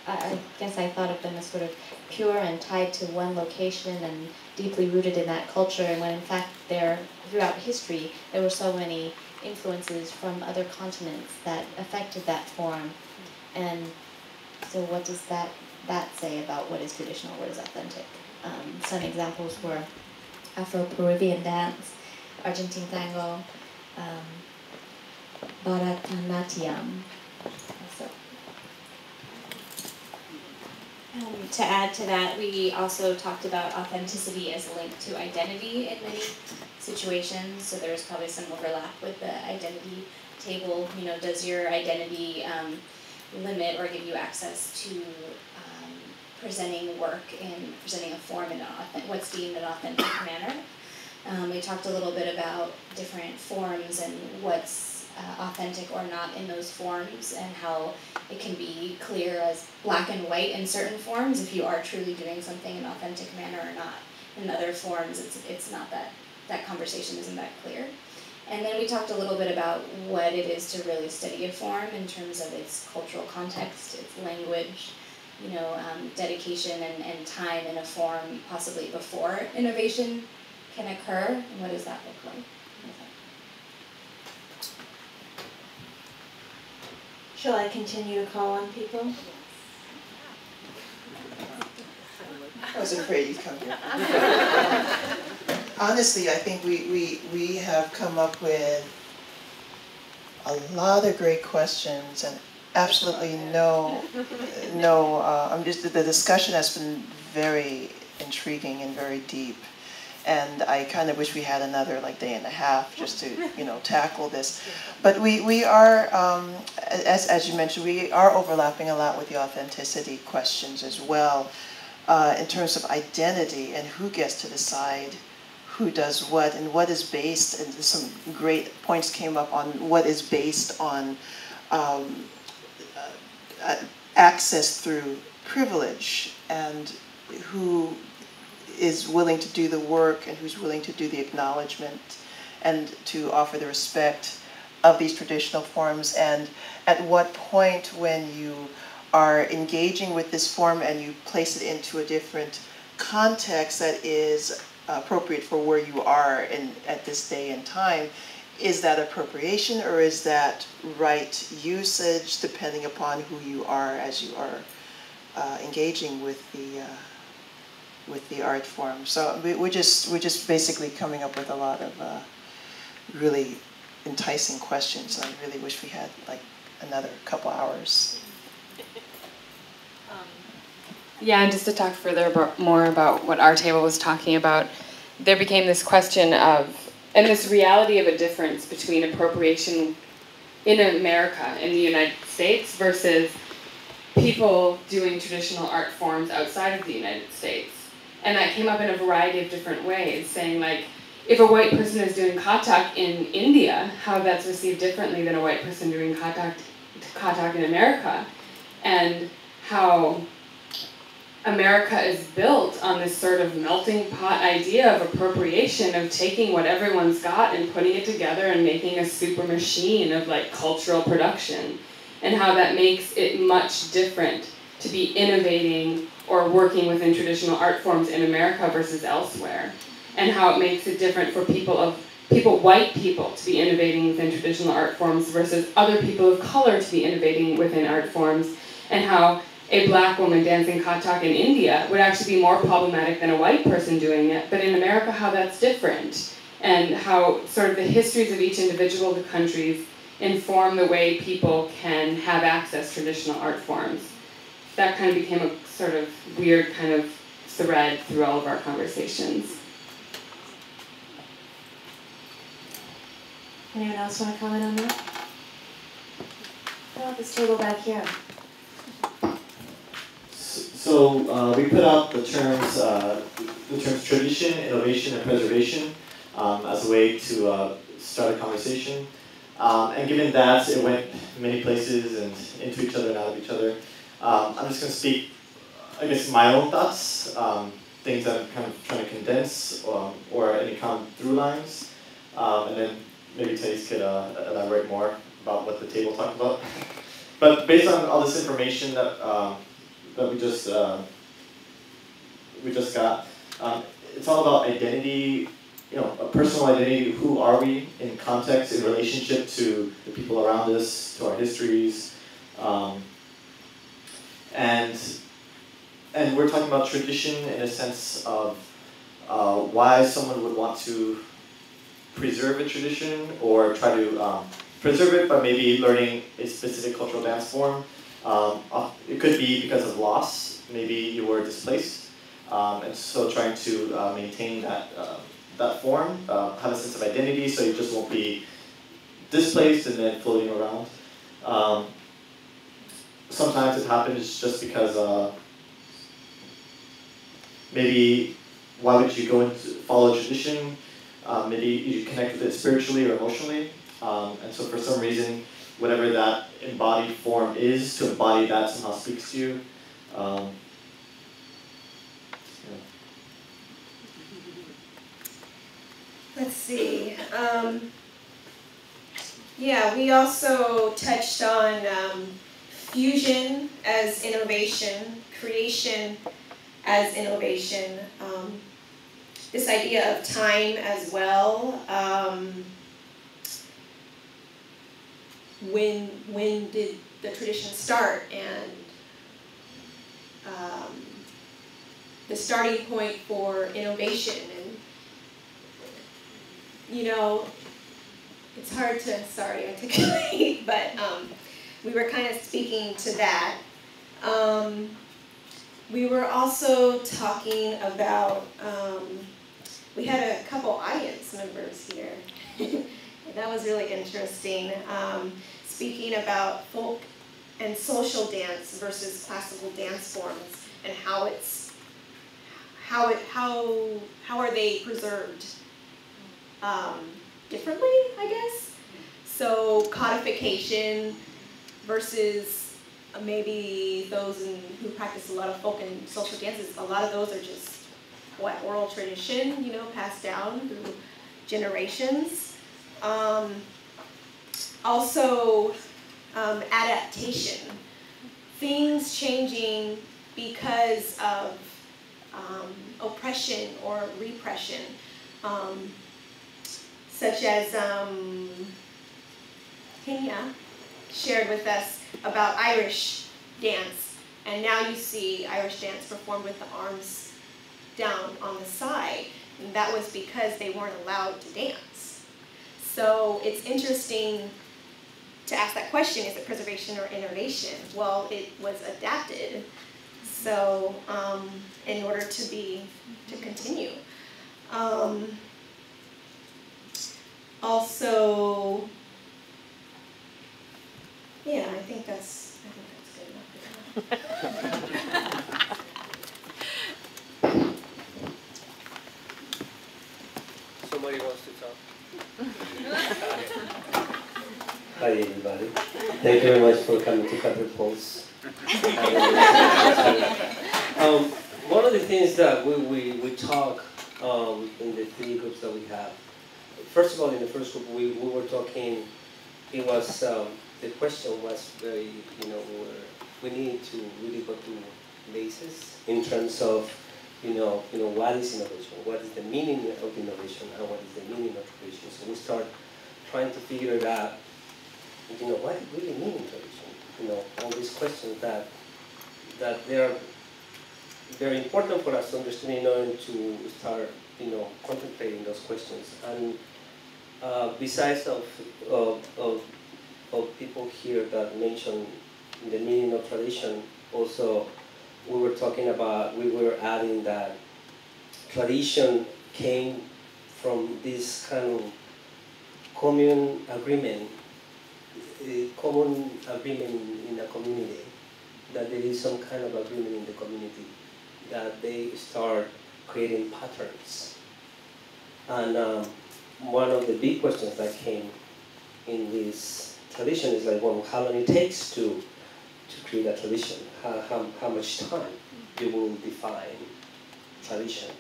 I guess I thought of them as sort of pure and tied to one location and deeply rooted in that culture, and when in fact throughout history there were so many influences from other continents that affected that form. And so what does that say about what is traditional, what is authentic? Some examples were Afro-Peruvian dance, Argentine tango, Bharatanatyam. So, to add to that, we also talked about authenticity as linked to identity in many situations. So there's probably some overlap with the identity table. You know, does your identity limit or give you access to presenting work and presenting a form in what's deemed an authentic manner? We talked a little bit about different forms and what's authentic or not in those forms, and how it can be clear as black and white in certain forms if you are truly doing something in an authentic manner or not. In other forms, it's not that conversation isn't that clear. And then we talked a little bit about what it is to really study a form in terms of its cultural context, its language, you know, dedication and time in a form possibly before innovation can occur, and what does that look like? shall I continue to call on people? I was afraid you'd come here. Honestly, I think we have come up with a lot of great questions and absolutely the discussion has been very intriguing and very deep. And I kind of wish we had another day and a half just to tackle this. But we are, as you mentioned, we are overlapping a lot with the authenticity questions as well, in terms of identity and who gets to decide who does what and what is based. And some great points came up on what is based on access through privilege, and who is willing to do the work and who's willing to do the acknowledgement and to offer the respect of these traditional forms. And at what point, when you are engaging with this form and you place it into a different context that is appropriate for where you are at this day and time, is that appropriation or is that right usage, depending upon who you are as you are engaging with the art form. So we're just basically coming up with a lot of really enticing questions. I really wish we had another couple hours. Yeah, and just to talk more about what our table was talking about, there became this question of, and this reality of a difference between appropriation in America, in the United States, versus people doing traditional art forms outside of the United States. And that came up in a variety of different ways, saying if a white person is doing Kathak in India, how that's received differently than a white person doing Kathak in America, and how America is built on this sort of melting pot idea of appropriation, of taking what everyone's got and putting it together and making a super machine of cultural production, and how that makes it much different to be innovating or working within traditional art forms in America versus elsewhere, and how it makes it different for white people to be innovating within traditional art forms versus other people of color to be innovating within art forms, and how a black woman dancing Kathak in India would actually be more problematic than a white person doing it, but in America how that's different, and how sort of the histories of each individual countries inform the way people can have access to traditional art forms. That kind of became a sort of weird kind of thread through all of our conversations. Anyone else want to comment on that? How about this table back here? So we put out the terms tradition, innovation, and preservation as a way to start a conversation. And given that it went many places and into each other and out of each other, I'm just going to speak, I guess, my own thoughts, things that I'm kind of trying to condense, or any common through lines, and then maybe Thais could elaborate more about what the table talked about. but based on all this information that we just got, it's all about identity, a personal identity. Who are we in context, in relationship to the people around us, to our histories, and we're talking about tradition in a sense of why someone would want to preserve a tradition or try to preserve it by maybe learning a specific cultural dance form. It could be because of loss. Maybe you were displaced, and so trying to maintain that form, have a sense of identity, so you just won't be displaced and then floating around. Sometimes it happens just because maybe why would you go and follow tradition? Maybe you connect with it spiritually or emotionally, and so for some reason, whatever that embodied form is, to embody that somehow speaks to you. Let's see. Yeah, we also touched on fusion as innovation, creation as innovation, this idea of time as well. When did the tradition start, and the starting point for innovation? And it's hard to articulate, but we were kind of speaking to that. We were also talking about, we had a couple audience members here. That was really interesting. Speaking about folk and social dance versus classical dance forms, and how are they preserved differently, I guess. So codification versus maybe those who practice a lot of folk and social dances. A lot of those are just oral tradition, passed down through generations. Also, adaptation. Things changing because of oppression or repression. Such as Kenya shared with us about Irish dance. And now you see Irish dance performed with the arms down on the side. And that was because they weren't allowed to dance. So it's interesting to ask that question, is it preservation or innovation? Well, it was adapted, so in order to continue. Also, yeah, I think that's good enough. Somebody wants to talk. Hi everybody. Thank you very much for coming to Capital Pulse. One of the things that we talk in the three groups that we have. First of all, in the first group we were talking, it was the question was very, we need to really go to basis in terms of what is innovation, what is the meaning of innovation, and what is the meaning of tradition. So we start trying to figure it out. What it really means in tradition. All these questions that they're very important for us to understand in order to start, contemplating those questions. And besides of people here that mentioned the meaning of tradition, also we were adding that tradition came from this kind of common agreement in a community, that there is some kind of agreement in the community, that they start creating patterns. And one of the big questions that came in this tradition is like, well, how long it takes to create a tradition? How much time you will define tradition?